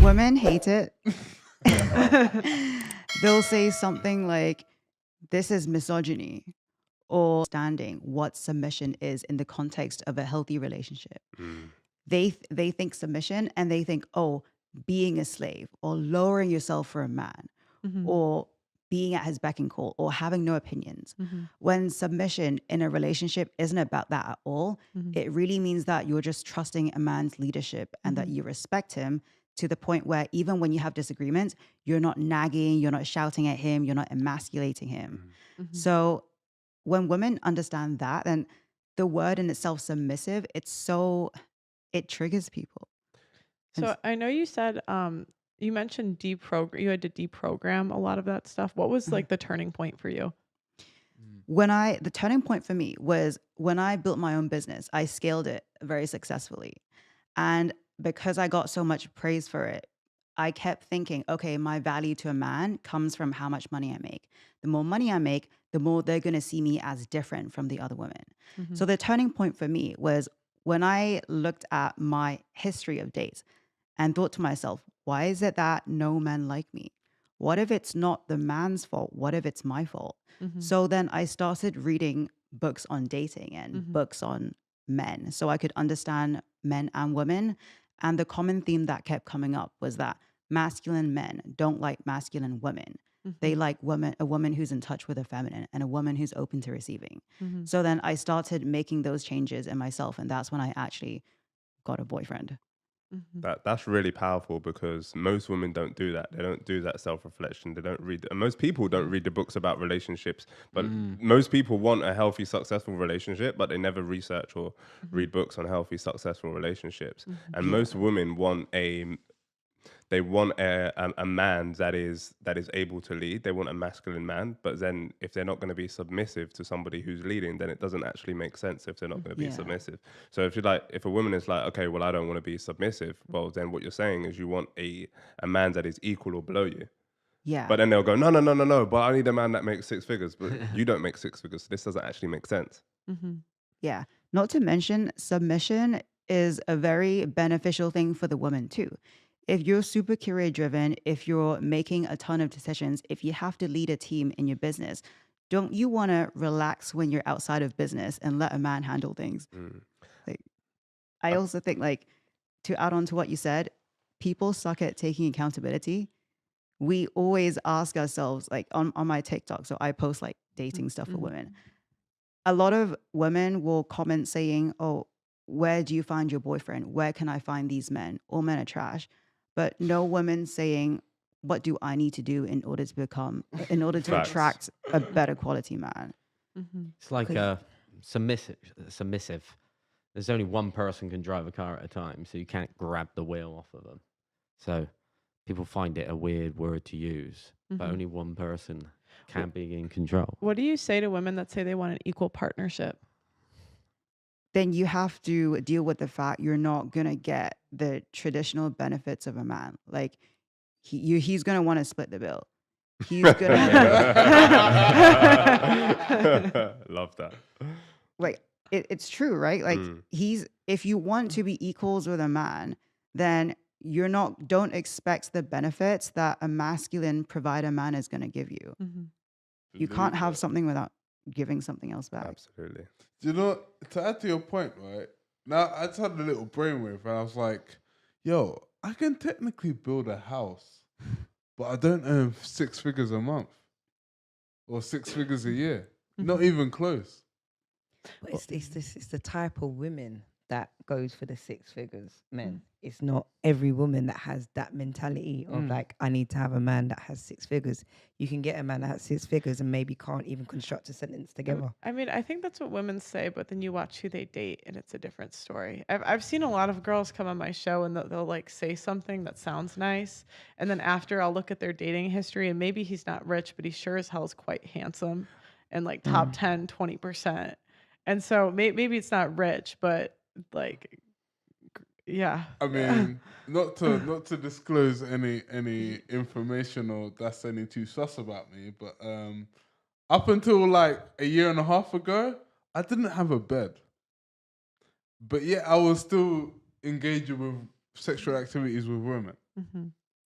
Women hate it. They'll say something like, this is misogyny, or understanding what submission is in the context of a healthy relationship. They think submission and they think, oh, being a slave or lowering yourself for a man or being at his beck and call or having no opinions. When submission in a relationship isn't about that at all, it really means that you're just trusting a man's leadership and that you respect him to the point where even when you have disagreements, you're not nagging, you're not shouting at him, you're not emasculating him. So when women understand that, then the word in itself, submissive, it triggers people. So I know you said, you mentioned you had to deprogram a lot of that stuff. What was like the turning point for you? The turning point for me was when I built my own business. I scaled it very successfully. And because I got so much praise for it, I kept thinking, okay, my value to a man comes from how much money I make. The more money I make, the more they're going to see me as different from the other women. So the turning point for me was when I looked at my history of dates and thought to myself, why is it that no men like me? What if it's not the man's fault? What if it's my fault? So then I started reading books on dating and books on men so I could understand men and women. And the common theme that kept coming up was that masculine men don't like masculine women. They like a woman who's in touch with her feminine and a woman who's open to receiving. So then I started making those changes in myself. And that's when I actually got a boyfriend. That's really powerful because most women don't do that. They don't do that self-reflection. They don't read, and most people don't read the books about relationships. But most people want a healthy, successful relationship, but they never research or read books on healthy, successful relationships. And most women want a man that is able to lead. They want a masculine man, but then if they're not going to be submissive to somebody who's leading, then it doesn't actually make sense if they're not going to be submissive. So if a woman is like, okay, well, I don't want to be submissive, well, then what you're saying is you want a man that is equal or below you. Yeah. But then they'll go, no, but I need a man that makes 6 figures. But you don't make 6 figures, so this doesn't actually make sense. Yeah. Not to mention, submission is a very beneficial thing for the woman too. If you're super career driven, if you're making a ton of decisions, if you have to lead a team in your business, don't you want to relax when you're outside of business and let a man handle things? Like, I also think, like, to add on to what you said, people suck at taking accountability. We always ask ourselves, like on my TikTok, so I post like dating stuff for women. A lot of women will comment saying, oh, where do you find your boyfriend? Where can I find these men? All men are trash. But no woman saying, what do I need to do in order to attract a better quality man? It's like submissive. There's only one person can drive a car at a time, so you can't grab the wheel off of them. So people find it a weird word to use, but only one person can be in control. What do you say to women that say they want an equal partnership? Then you have to deal with the fact you're not going to get the traditional benefits of a man. Like, he's going to want to split the bill. He's going to... Love that. Like, it's true, right? Like, if you want to be equals with a man, then don't expect the benefits that a masculine provider man is going to give you. You can't have something without giving something else back. Absolutely. Do you know, to add to your point, right? Now, I just had a little brainwave and I was like, yo, I can technically build a house, but I don't earn 6 figures a month or 6 figures a year. Not even close. But it's the type of women that goes for the 6 figures men. It's not every woman that has that mentality of like, I need to have a man that has 6 figures. You can get a man that has 6 figures and maybe can't even construct a sentence together. I mean, I think that's what women say, but then you watch who they date and it's a different story. I've seen a lot of girls come on my show and they'll like say something that sounds nice. And then after I'll look at their dating history and maybe he's not rich, but he sure as hell is quite handsome and like top 10, 20%. And so maybe it's not rich, but like, yeah. I mean, not to disclose any information or that's any too sus about me, but up until like a year and a half ago, I didn't have a bed. But yet I was still engaging with sexual activities with women.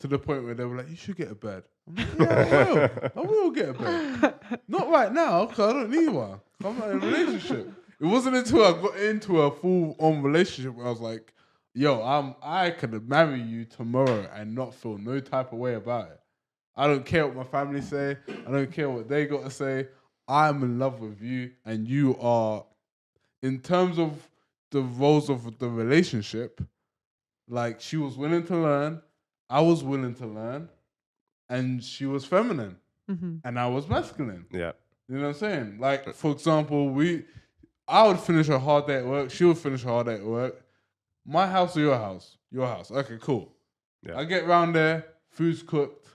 To the point where they were like, you should get a bed. I'm like, yeah, I will get a bed. Not right now, because I don't need one. I'm not in a relationship. It wasn't until I got into a full-on relationship where I was like, yo, I could marry you tomorrow and not feel no type of way about it. I don't care what my family say. I don't care what they got to say. I'm in love with you, and you are, in terms of the roles of the relationship, like, she was willing to learn, I was willing to learn, and she was feminine, and I was masculine. Yeah. You know what I'm saying? Like, for example, I would finish a hard day at work, she would finish a hard day at work. My house or your house? Your house. Okay, cool. Yeah. I get round there, food's cooked,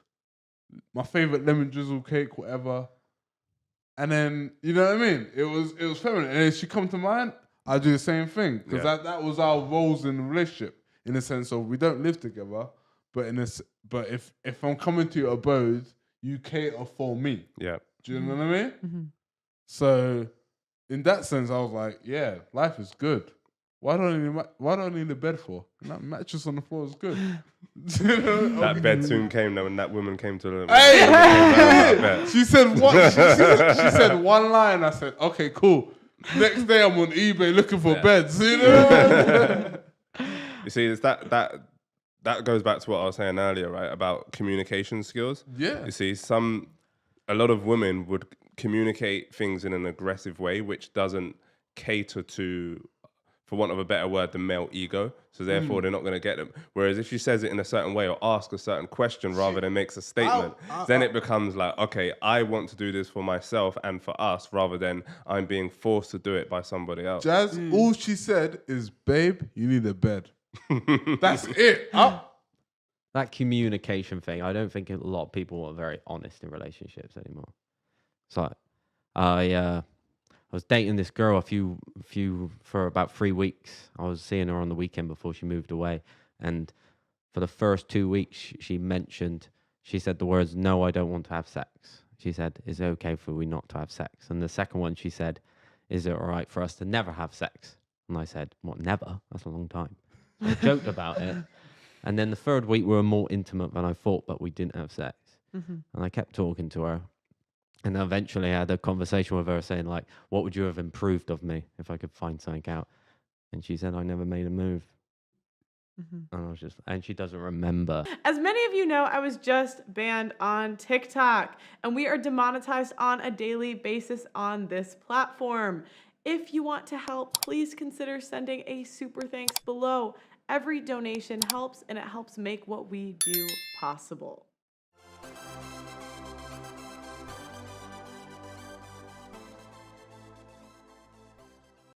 my favorite lemon drizzle cake, whatever. And then, you know what I mean? It was feminine. And if she come to mine, I do the same thing. Because that was our roles in the relationship. In the sense of we don't live together, but if I'm coming to your abode, you cater for me. Yeah. Do you know what I mean? So in that sense, I was like, yeah, life is good. Why don't I need a bed for? That mattress on the floor is good. That bed soon came when that woman came to the. Hey! She said what? She said one line. I said, okay, cool. Next day, I'm on eBay looking for beds. You know. You see, it's that goes back to what I was saying earlier, right? About communication skills. Yeah. You see, a lot of women would communicate things in an aggressive way, which doesn't cater to, for want of a better word, the male ego. So therefore, they're not going to get them. Whereas if she says it in a certain way or asks a certain question rather than makes a statement, then it becomes like, okay, I want to do this for myself and for us rather than I'm being forced to do it by somebody else. Jazz, all she said is, babe, you need a bed. That's it. That communication thing, I don't think a lot of people are very honest in relationships anymore. It's like, I was dating this girl for about 3 weeks. I was seeing her on the weekend before she moved away. And for the first 2 weeks, she said the words, no, I don't want to have sex. She said, is it okay for we not to have sex? And the second one, she said, is it all right for us to never have sex? And I said, what, never? That's a long time. So I joked about it. And then the third week, we were more intimate than I thought, but we didn't have sex. And I kept talking to her. And eventually I had a conversation with her saying, like, what would you have improved of me if I could find something out? And she said, I never made a move. And she doesn't remember. As many of you know, I was just banned on TikTok, and we are demonetized on a daily basis on this platform. If you want to help, please consider sending a super thanks below. Every donation helps, and it helps make what we do possible.